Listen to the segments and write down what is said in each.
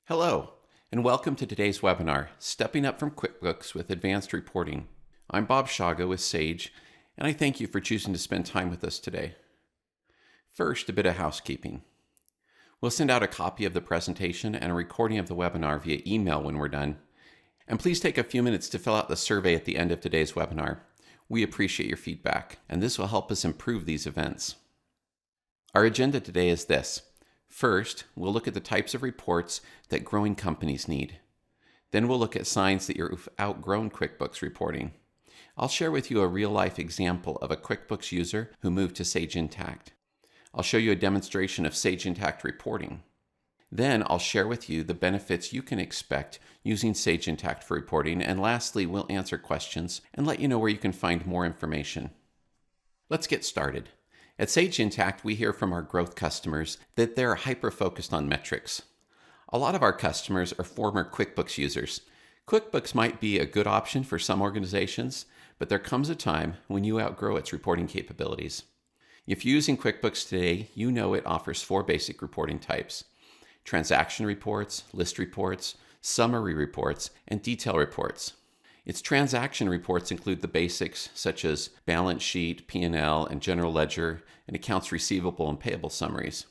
Hello, and welcome to today's webinar, Stepping Up from QuickBooks with Advanced Reporting. I'm Bob Shaga with Sage, and I thank you for choosing to spend time with us today. First, a bit of housekeeping. We'll send out a copy of the presentation and a recording of the webinar via email when we're done. And please take a few minutes to fill out the survey at the end of today's webinar. We appreciate your feedback, and this will help us improve these events. Our agenda today is this. First, we'll look at the types of reports that growing companies need. Then we'll look at signs that you've outgrown QuickBooks reporting. I'll share with you a real-life example of a QuickBooks user who moved to Sage Intacct. I'll show you a demonstration of Sage Intacct reporting. Then I'll share with you the benefits you can expect using Sage Intacct for reporting. And lastly, we'll answer questions and let you know where you can find more information. Let's get started. At Sage Intacct, we hear from our growth customers that they're hyper-focused on metrics. A lot of our customers are former QuickBooks users. QuickBooks might be a good option for some organizations, but there comes a time when you outgrow its reporting capabilities. If you're using QuickBooks today, you know it offers 4 basic reporting types: transaction reports, list reports, summary reports, and detail reports. Its transaction reports include the basics such as balance sheet, P&L, and general ledger, and accounts receivable and payable summaries.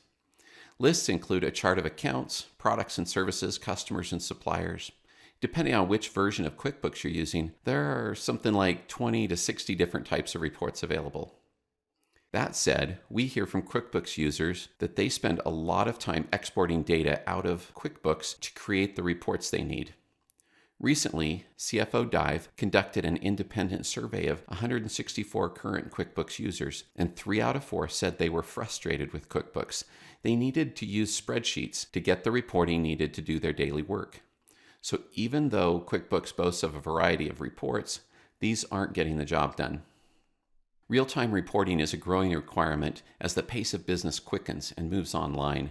Lists include a chart of accounts, products and services, customers and suppliers. Depending on which version of QuickBooks you're using, there are something like 20 to 60 different types of reports available. That said, we hear from QuickBooks users that they spend a lot of time exporting data out of QuickBooks to create the reports they need. Recently, CFO Dive conducted an independent survey of 164 current QuickBooks users, and 3 out of 4 said they were frustrated with QuickBooks. They needed to use spreadsheets to get the reporting needed to do their daily work. So even though QuickBooks boasts of a variety of reports, these aren't getting the job done. Real-time reporting is a growing requirement as the pace of business quickens and moves online.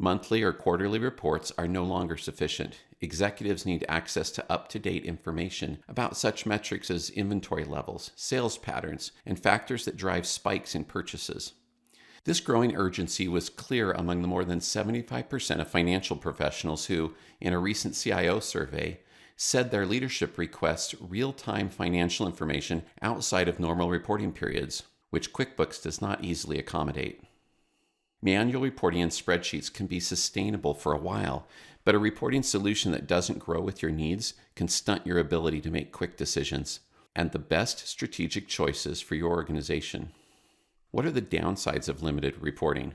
Monthly or quarterly reports are no longer sufficient. Executives need access to up-to-date information about such metrics as inventory levels, sales patterns, and factors that drive spikes in purchases. This growing urgency was clear among the more than 75% of financial professionals who, in a recent CIO survey, said their leadership requests real-time financial information outside of normal reporting periods, which QuickBooks does not easily accommodate. Manual reporting and spreadsheets can be sustainable for a while, but a reporting solution that doesn't grow with your needs can stunt your ability to make quick decisions and the best strategic choices for your organization. What are the downsides of limited reporting?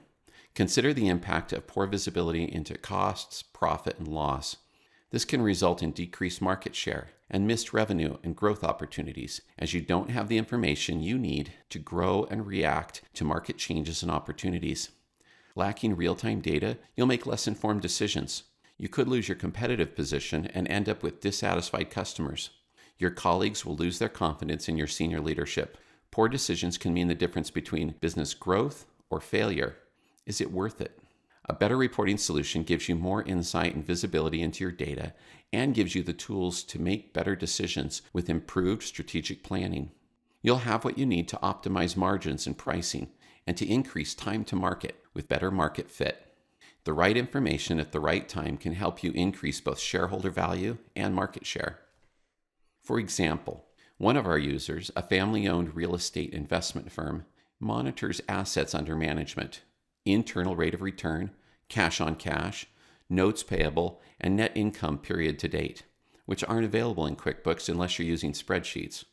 Consider the impact of poor visibility into costs, profit, and loss. This can result in decreased market share and missed revenue and growth opportunities, as you don't have the information you need to grow and react to market changes and opportunities. Lacking real-time data, you'll make less informed decisions. You could lose your competitive position and end up with dissatisfied customers. Your colleagues will lose their confidence in your senior leadership. Poor decisions can mean the difference between business growth or failure. Is it worth it? A better reporting solution gives you more insight and visibility into your data and gives you the tools to make better decisions with improved strategic planning. You'll have what you need to optimize margins and pricing and to increase time to market with better market fit. The right information at the right time can help you increase both shareholder value and market share. For example, one of our users, a family-owned real estate investment firm, monitors assets under management, internal rate of return, cash on cash, notes payable, and net income period to date, which aren't available in QuickBooks unless you're using spreadsheets.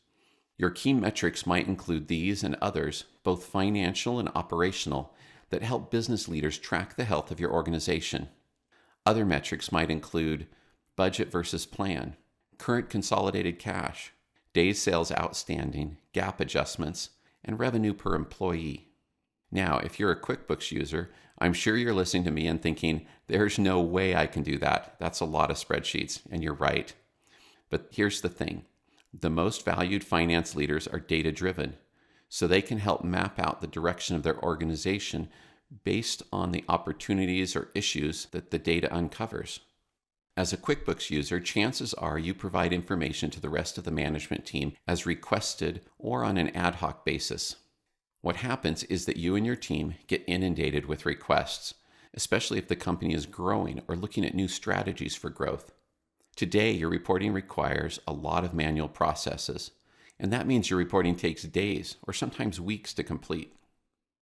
Your key metrics might include these and others, both financial and operational, that help business leaders track the health of your organization. Other metrics might include budget versus plan, current consolidated cash, days sales outstanding, GAAP adjustments, and revenue per employee. Now, if you're a QuickBooks user, I'm sure you're listening to me and thinking, there's no way I can do that. That's a lot of spreadsheets, and you're right. But here's the thing. The most valued finance leaders are data-driven, so they can help map out the direction of their organization based on the opportunities or issues that the data uncovers. As a QuickBooks user, chances are you provide information to the rest of the management team as requested or on an ad hoc basis. What happens is that you and your team get inundated with requests. especially if the company is growing or looking at new strategies for growth. Today, your reporting requires a lot of manual processes, and that means your reporting takes days or sometimes weeks to complete.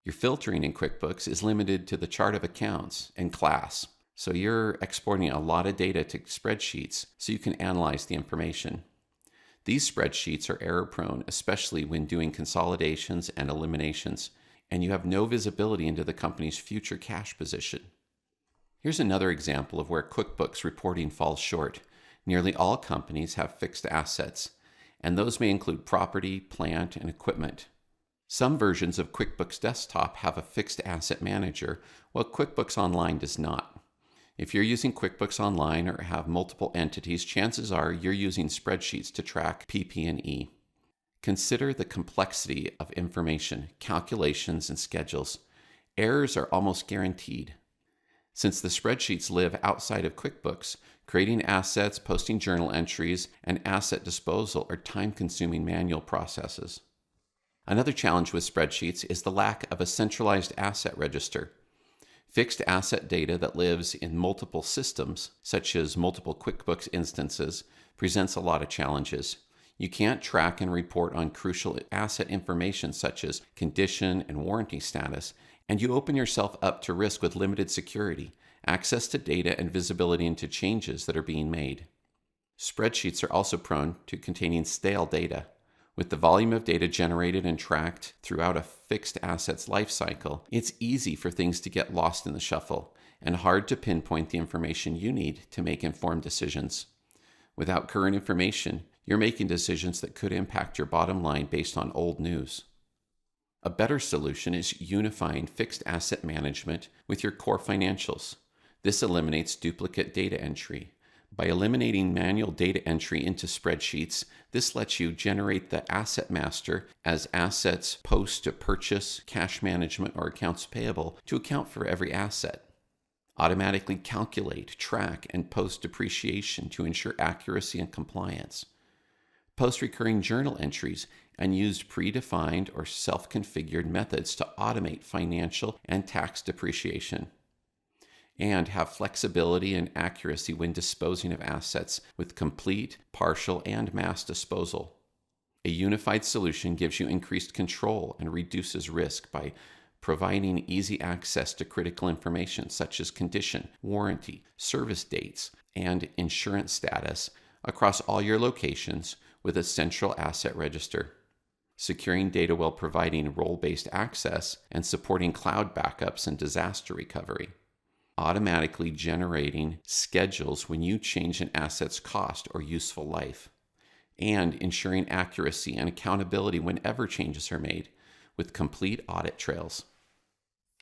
Your filtering in QuickBooks is limited to the chart of accounts and class, so you're exporting a lot of data to spreadsheets so you can analyze the information. These spreadsheets are error-prone, especially when doing consolidations and eliminations, and you have no visibility into the company's future cash position. Here's another example of where QuickBooks reporting falls short. Nearly all companies have fixed assets, and those may include property, plant, and equipment. Some versions of QuickBooks Desktop have a fixed asset manager, while QuickBooks Online does not. If you're using QuickBooks Online or have multiple entities, chances are you're using spreadsheets to track PP&E. Consider the complexity of information, calculations, and schedules. Errors are almost guaranteed. Since the spreadsheets live outside of QuickBooks, creating assets, posting journal entries, and asset disposal are time-consuming manual processes. Another challenge with spreadsheets is the lack of a centralized asset register. Fixed asset data that lives in multiple systems, such as multiple QuickBooks instances, presents a lot of challenges. You can't track and report on crucial asset information such as condition and warranty status, and you open yourself up to risk with limited security, access to data, and visibility into changes that are being made. Spreadsheets are also prone to containing stale data. With the volume of data generated and tracked throughout a fixed asset's lifecycle, it's easy for things to get lost in the shuffle and hard to pinpoint the information you need to make informed decisions. Without current information, you're making decisions that could impact your bottom line based on old news. A better solution is unifying fixed asset management with your core financials. This eliminates duplicate data entry. By eliminating manual data entry into spreadsheets, this lets you generate the asset master as assets post to purchase, cash management, or accounts payable to account for every asset. Automatically calculate, track, and post depreciation to ensure accuracy and compliance. Post recurring journal entries and use predefined or self-configured methods to automate financial and tax depreciation. And have flexibility and accuracy when disposing of assets with complete, partial, and mass disposal. A unified solution gives you increased control and reduces risk by providing easy access to critical information such as condition, warranty, service dates, and insurance status across all your locations with a central asset register. Securing data while providing role-based access and supporting cloud backups and disaster recovery. Automatically generating schedules when you change an asset's cost or useful life, and ensuring accuracy and accountability whenever changes are made, with complete audit trails.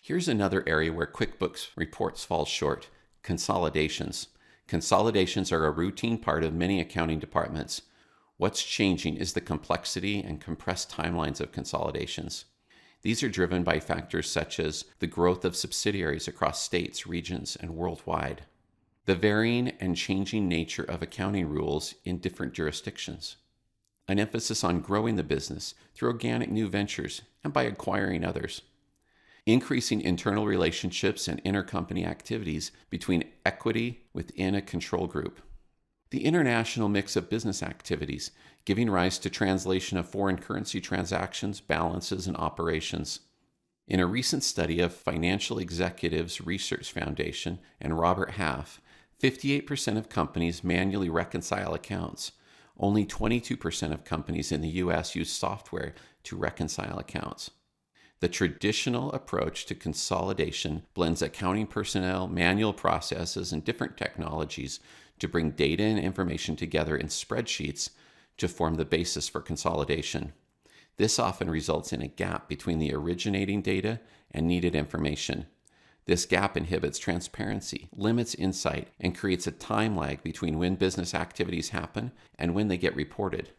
Here's another area where QuickBooks reports fall short: consolidations. Consolidations are a routine part of many accounting departments. What's changing is the complexity and compressed timelines of consolidations. These are driven by factors such as the growth of subsidiaries across states, regions, and worldwide, the varying and changing nature of accounting rules in different jurisdictions, an emphasis on growing the business through organic new ventures and by acquiring others, increasing internal relationships and intercompany activities between equity within a control group, the international mix of business activities, giving rise to translation of foreign currency transactions, balances, and operations. In a recent study of Financial Executives Research Foundation and Robert Half, 58% of companies manually reconcile accounts. Only 22% of companies in the U.S. use software to reconcile accounts. The traditional approach to consolidation blends accounting personnel, manual processes, and different technologies to bring data and information together in spreadsheets to form the basis for consolidation. This often results in a gap between the originating data and needed information. This gap inhibits transparency, limits insight, and creates a time lag between when business activities happen and when they get reported.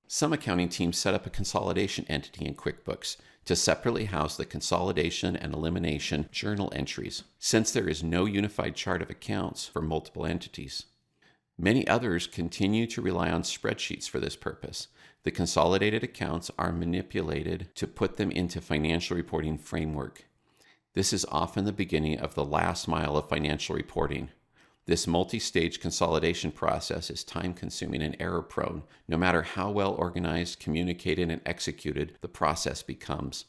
Some accounting teams set up a consolidation entity in QuickBooks to separately house the consolidation and elimination journal entries, since there is no unified chart of accounts for multiple entities. Many others continue to rely on spreadsheets for this purpose. The consolidated accounts are manipulated to put them into financial reporting framework. This is often the beginning of the last mile of financial reporting. This multi-stage consolidation process is time-consuming and error-prone. No matter how well organized, communicated, and executed the process becomes.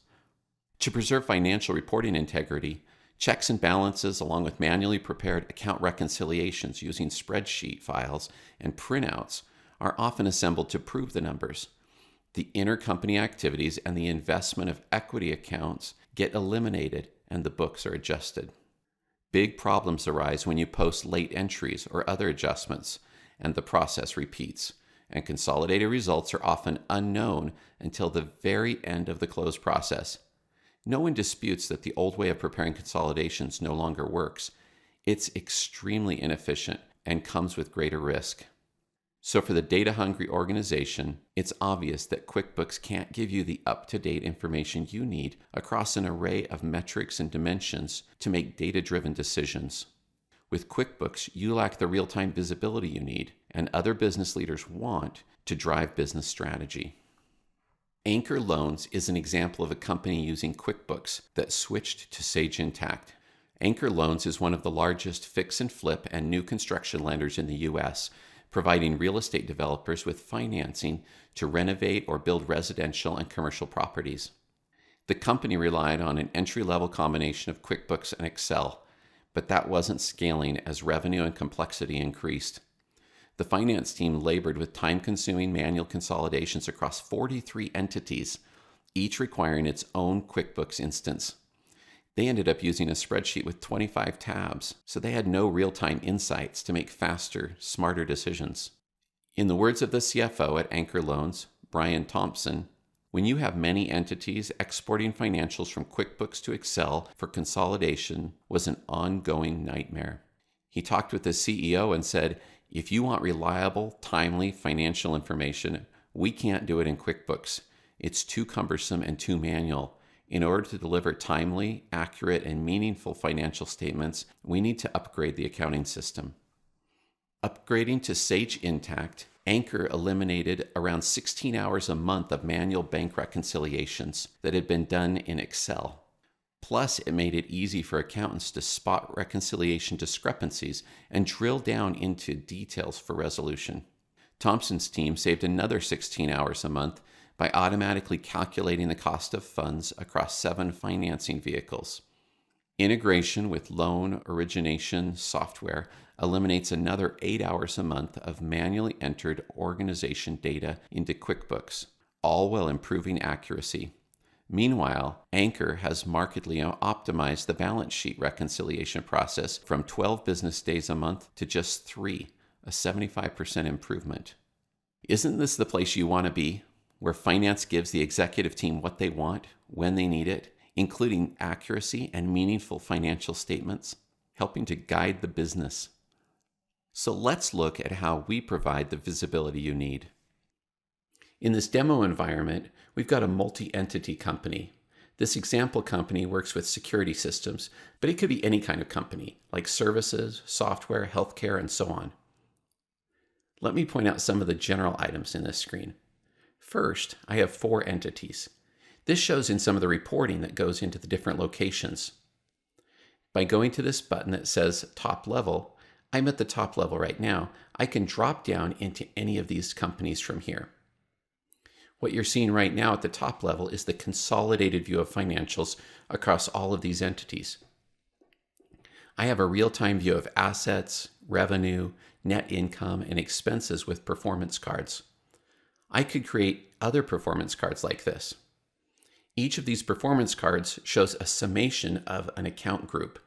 To preserve financial reporting integrity, checks and balances along with manually prepared account reconciliations using spreadsheet files and printouts are often assembled to prove the numbers. The intercompany activities and the investment of equity accounts get eliminated and the books are adjusted. Big problems arise when you post late entries or other adjustments, and the process repeats, and consolidated results are often unknown until the very end of the close process. No one disputes that the old way of preparing consolidations no longer works. It's extremely inefficient and comes with greater risk. So for the data-hungry organization, it's obvious that QuickBooks can't give you the up-to-date information you need across an array of metrics and dimensions to make data-driven decisions. With QuickBooks, you lack the real-time visibility you need and other business leaders want to drive business strategy. Anchor Loans is an example of a company using QuickBooks that switched to Sage Intacct. Anchor Loans is one of the largest fix and flip and new construction lenders in the U.S., providing real estate developers with financing to renovate or build residential and commercial properties. The company relied on an entry-level combination of QuickBooks and Excel, but that wasn't scaling as revenue and complexity increased. The finance team labored with time-consuming manual consolidations across 43 entities, each requiring its own QuickBooks instance. They ended up using a spreadsheet with 25 tabs, so they had no real-time insights to make faster, smarter decisions. In the words of the CFO at Anchor Loans, Brian Thompson, when you have many entities, exporting financials from QuickBooks to Excel for consolidation was an ongoing nightmare. He talked with the CEO and said, "If you want reliable, timely financial information, we can't do it in QuickBooks. It's too cumbersome and too manual. In order to deliver timely, accurate, and meaningful financial statements, we need to upgrade the accounting system." Upgrading to Sage Intacct, Anchor eliminated around 16 hours a month of manual bank reconciliations that had been done in Excel. Plus, it made it easy for accountants to spot reconciliation discrepancies and drill down into details for resolution. Thompson's team saved another 16 hours a month by automatically calculating the cost of funds across 7 financing vehicles. Integration with loan origination software eliminates another 8 hours a month of manually entered organization data into QuickBooks, all while improving accuracy. Meanwhile, Anchor has markedly optimized the balance sheet reconciliation process from 12 business days a month to just 3, a 75% improvement. Isn't this the place you want to be, where finance gives the executive team what they want, when they need it, including accuracy and meaningful financial statements, helping to guide the business? So let's look at how we provide the visibility you need. In this demo environment, we've got a multi-entity company. This example company works with security systems, but it could be any kind of company, like services, software, healthcare, and so on. Let me point out some of the general items in this screen. First, I have 4 entities. This shows in some of the reporting that goes into the different locations. By going to this button that says Top Level, I'm at the top level right now. I can drop down into any of these companies from here. What you're seeing right now at the top level is the consolidated view of financials across all of these entities. I have a real-time view of assets, revenue, net income, and expenses with performance cards. I could create other performance cards like this. Each of these performance cards shows a summation of an account group.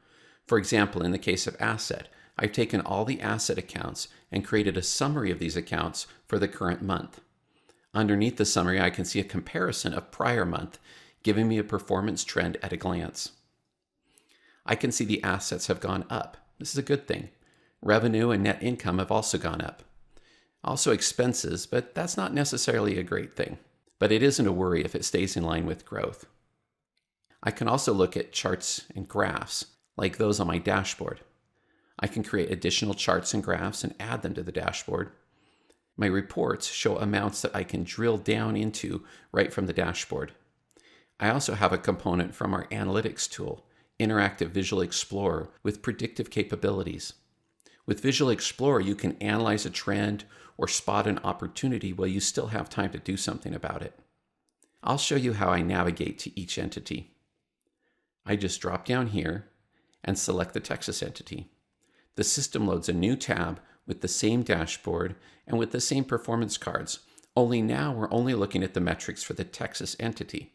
For example, in the case of asset, I've taken all the asset accounts and created a summary of these accounts for the current month. Underneath the summary, I can see a comparison of prior month, giving me a performance trend at a glance. I can see the assets have gone up. This is a good thing. Revenue and net income have also gone up. Also expenses, but that's not necessarily a great thing. But it isn't a worry if it stays in line with growth. I can also look at charts and graphs, like those on my dashboard. I can create additional charts and graphs and add them to the dashboard. My reports show amounts that I can drill down into right from the dashboard. I also have a component from our analytics tool, interactive Visual Explorer with predictive capabilities. With Visual Explorer, you can analyze a trend or spot an opportunity while you still have time to do something about it. I'll show you how I navigate to each entity. I just drop down here and select the Texas entity. The system loads a new tab with the same dashboard and with the same performance cards, only now we're only looking at the metrics for the Texas entity.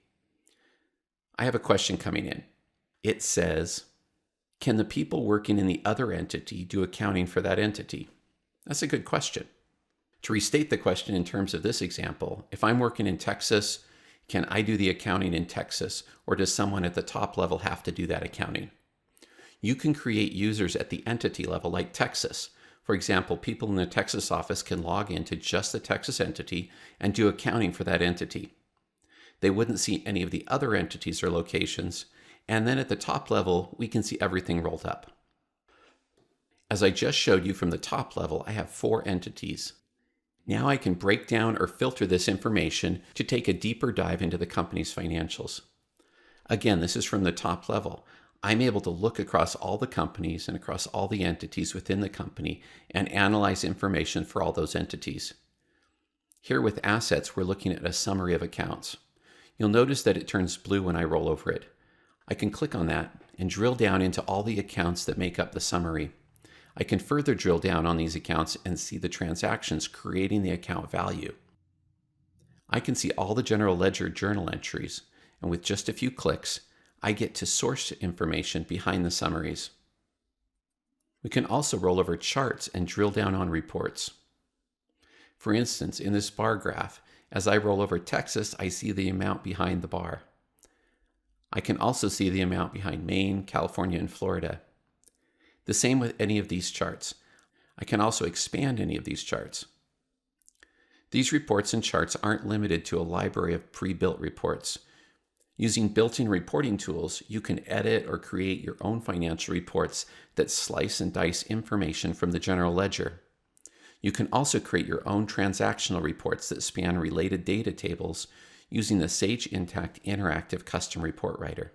I have a question coming in. It says, can the people working in the other entity do accounting for that entity? That's a good question. To restate the question in terms of this example, if I'm working in Texas, can I do the accounting in Texas, or does someone at the top level have to do that accounting? You can create users at the entity level like Texas. For example, people in the Texas office can log into just the Texas entity and do accounting for that entity. They wouldn't see any of the other entities or locations, and then at the top level, we can see everything rolled up. As I just showed you from the top level, I have 4 entities. Now I can break down or filter this information to take a deeper dive into the company's financials. Again, this is from the top level. I'm able to look across all the companies and across all the entities within the company and analyze information for all those entities. Here with assets, we're looking at a summary of accounts. You'll notice that it turns blue when I roll over it. I can click on that and drill down into all the accounts that make up the summary. I can further drill down on these accounts and see the transactions creating the account value. I can see all the general ledger journal entries, and with just a few clicks, I get to source information behind the summaries. We can also roll over charts and drill down on reports. For instance, in this bar graph, as I roll over Texas, I see the amount behind the bar. I can also see the amount behind Maine, California, and Florida. The same with any of these charts. I can also expand any of these charts. These reports and charts aren't limited to a library of pre-built reports. Using built-in reporting tools, you can edit or create your own financial reports that slice and dice information from the general ledger. You can also create your own transactional reports that span related data tables using the Sage Intacct interactive custom report writer.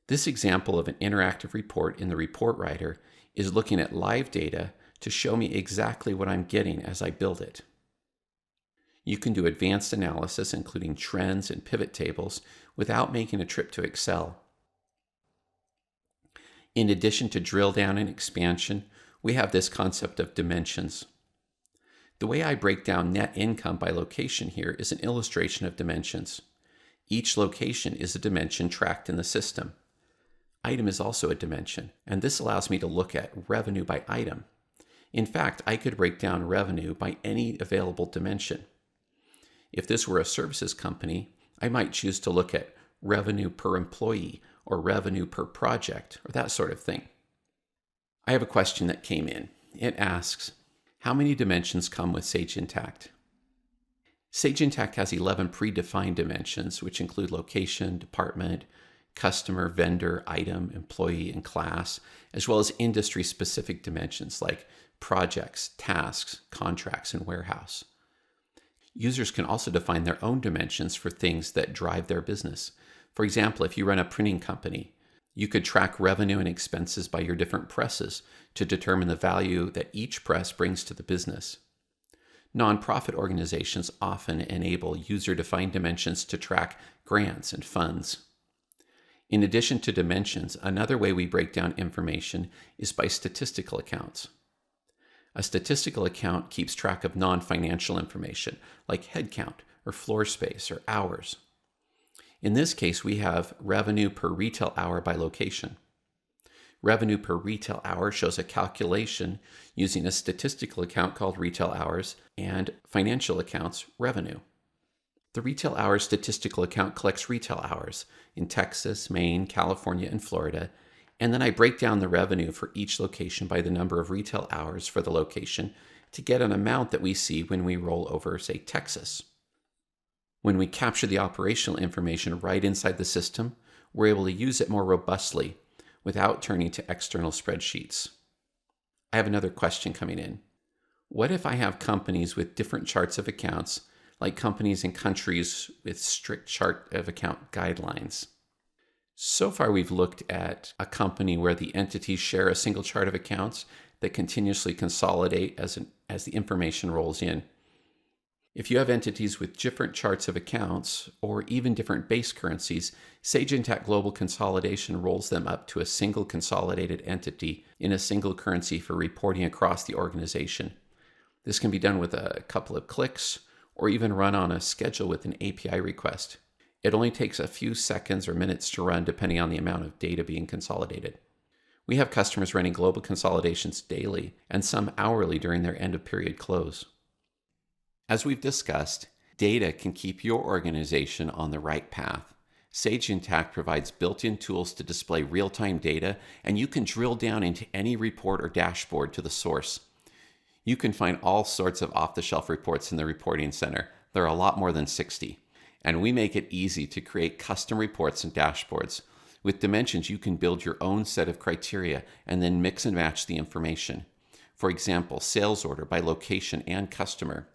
This example of an interactive report in the report writer is looking at live data to show me exactly what I'm getting as I build it. You can do advanced analysis, including trends and pivot tables, without making a trip to Excel. In addition to drill down and expansion, we have this concept of dimensions. The way I break down net income by location here is an illustration of dimensions. Each location is a dimension tracked in the system. Item is also a dimension, and this allows me to look at revenue by item. In fact, I could break down revenue by any available dimension. If this were a services company, I might choose to look at revenue per employee or revenue per project or that sort of thing. I have a question that came in. It asks, how many dimensions come with Sage Intacct? Sage Intacct has 11 predefined dimensions, which include location, department, customer, vendor, item, employee, and class, as well as industry-specific dimensions like projects, tasks, contracts, and warehouse. Users can also define their own dimensions for things that drive their business. For example, if you run a printing company, you could track revenue and expenses by your different presses to determine the value that each press brings to the business. Nonprofit organizations often enable user-defined dimensions to track grants and funds. In addition to dimensions, another way we break down information is by statistical accounts. A statistical account keeps track of non-financial information like headcount or floor space or hours. In this case, we have revenue per retail hour by location. Revenue per retail hour shows a calculation using a statistical account called retail hours and financial accounts revenue. The retail hours statistical account collects retail hours in Texas, Maine, California, and Florida, and then I break down the revenue for each location by the number of retail hours for the location to get an amount that we see when we roll over, say, Texas. When we capture the operational information right inside the system, we're able to use it more robustly without turning to external spreadsheets. I have another question coming in. What if I have companies with different charts of accounts, like companies in countries with strict chart of account guidelines? So far, we've looked at a company where the entities share a single chart of accounts that continuously consolidate as the information rolls in. If you have entities with different charts of accounts or even different base currencies, Sage Intacct Global Consolidation rolls them up to a single consolidated entity in a single currency for reporting across the organization. This can be done with a couple of clicks or even run on a schedule with an API request. It only takes a few seconds or minutes to run depending on the amount of data being consolidated. We have customers running global consolidations daily and some hourly during their end of period close. As we've discussed, data can keep your organization on the right path. Sage Intacct provides built-in tools to display real-time data, and you can drill down into any report or dashboard to the source. You can find all sorts of off-the-shelf reports in the reporting center. There are a lot more than 60. And we make it easy to create custom reports and dashboards. With Dimensions, you can build your own set of criteria and then mix and match the information. For example, sales order by location and customer.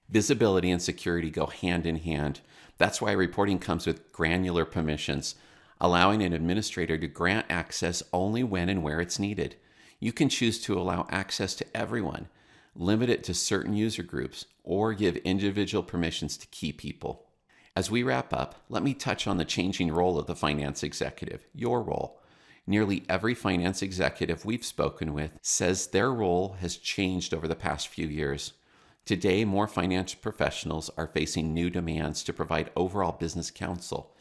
Visibility and security go hand in hand. That's why reporting comes with granular permissions, allowing an administrator to grant access only when and where it's needed. You can choose to allow access to everyone, limit it to certain user groups, or give individual permissions to key people. As we wrap up, let me touch on the changing role of the finance executive, your role. Nearly every finance executive we've spoken with says their role has changed over the past few years. Today, more finance professionals are facing new demands to provide overall business counsel,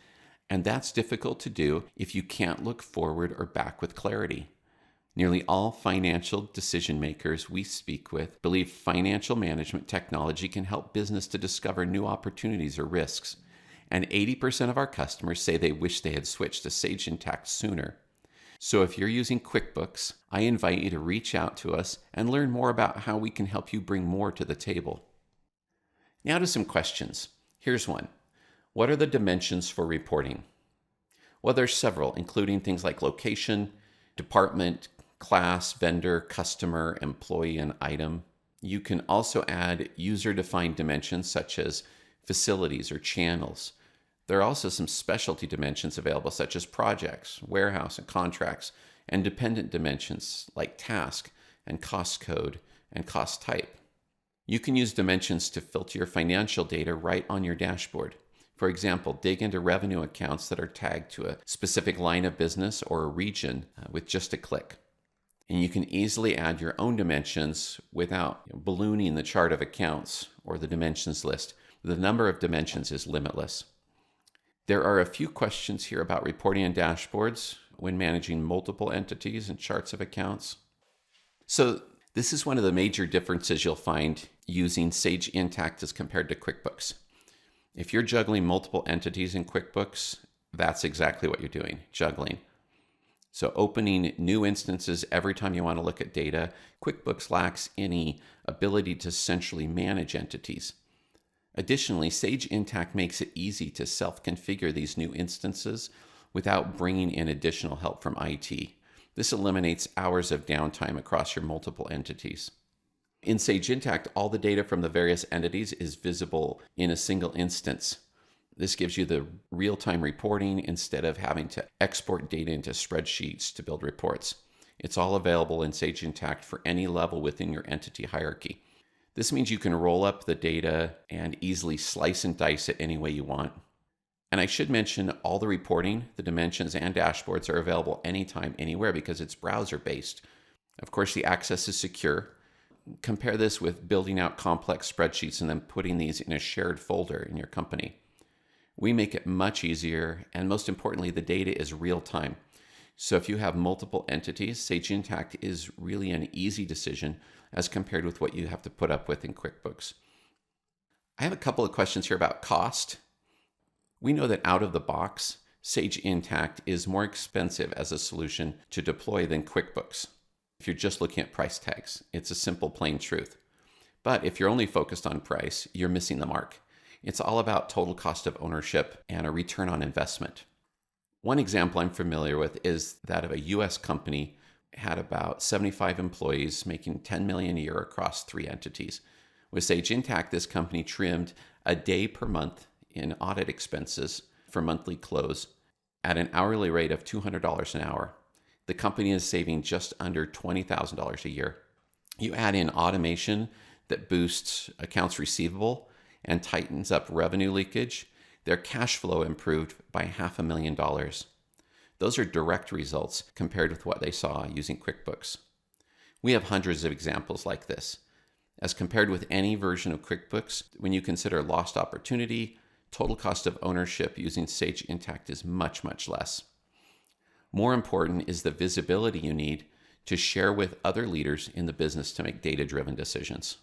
and that's difficult to do if you can't look forward or back with clarity. Nearly all financial decision makers we speak with believe financial management technology can help business to discover new opportunities or risks. And 80% of our customers say they wish they had switched to Sage Intacct sooner. So if you're using Quickbooks, I invite you to reach out to us and learn more about how we can help you bring more to the table. Now to some questions. Here's one. What are the dimensions for reporting? Well, there's several, including things like location, department, class, vendor, customer, employee, and item. You can also add user-defined dimensions such as facilities or channels. There are also some specialty dimensions available such as projects, warehouse, and contracts, and dependent dimensions like task and cost code and cost type. You can use dimensions to filter your financial data right on your dashboard. For example, dig into revenue accounts that are tagged to a specific line of business or a region with just a click. And you can easily add your own dimensions without ballooning the chart of accounts or the dimensions list. The number of dimensions is limitless. There are a few questions here about reporting and dashboards when managing multiple entities and charts of accounts. So this is one of the major differences you'll find using Sage Intacct as compared to QuickBooks. If you're juggling multiple entities in QuickBooks, that's exactly what you're doing, juggling. So opening new instances every time you want to look at data, QuickBooks lacks any ability to centrally manage entities. Additionally, Sage Intacct makes it easy to self-configure these new instances without bringing in additional help from IT. This eliminates hours of downtime across your multiple entities. In Sage Intacct, all the data from the various entities is visible in a single instance. This gives you the real-time reporting instead of having to export data into spreadsheets to build reports. It's all available in Sage Intacct for any level within your entity hierarchy. This means you can roll up the data and easily slice and dice it any way you want. And I should mention all the reporting, the dimensions, and dashboards are available anytime, anywhere because it's browser-based. Of course, the access is secure. Compare this with building out complex spreadsheets and then putting these in a shared folder in your company. We make it much easier, and most importantly, the data is real-time. So if you have multiple entities, Sage Intacct is really an easy decision as compared with what you have to put up with in QuickBooks. I have a couple of questions here about cost. We know that out of the box, Sage Intacct is more expensive as a solution to deploy than QuickBooks. If you're just looking at price tags, it's a simple, plain truth. But if you're only focused on price, you're missing the mark. It's all about total cost of ownership and a return on investment. One example I'm familiar with is that of a US company had about 75 employees making $10 million a year across 3 entities. With Sage Intacct, this company trimmed a day per month in audit expenses for monthly close At an hourly rate of $200 an hour, the company is saving just under $20,000 a year. You add in automation that boosts accounts receivable and tightens up revenue leakage, their cash flow improved by $500,000. Those are direct results compared with what they saw using QuickBooks. We have hundreds of examples like this. As compared with any version of QuickBooks, when you consider lost opportunity, total cost of ownership using Sage Intacct is much, much less. More important is the visibility you need to share with other leaders in the business to make data-driven decisions.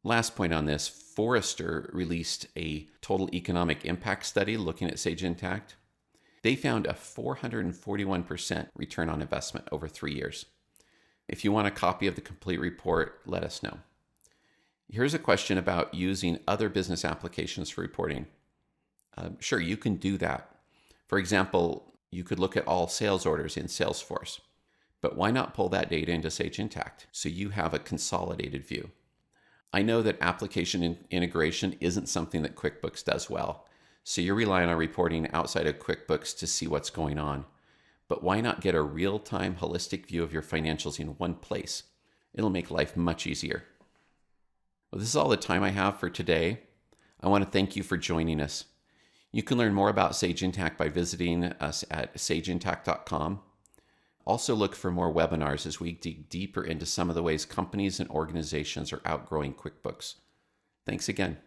Last point on this, Forrester released a total economic impact study looking at Sage Intacct. They found a 441% return on investment over 3 years. If you want a copy of the complete report, let us know. Here's a question about using other business applications for reporting. Sure, you can do that. For example, you could look at all sales orders in Salesforce, but why not pull that data into Sage Intacct so you have a consolidated view? I know that application integration isn't something that QuickBooks does well, so you're relying on reporting outside of QuickBooks to see what's going on. But why not get a real-time holistic view of your financials in one place? It'll make life much easier. Well, this is all the time I have for today. I want to thank you for joining us. You can learn more about Sage Intacct by visiting us at sageintacct.com. Also look for more webinars as we dig deeper into some of the ways companies and organizations are outgrowing QuickBooks. Thanks again.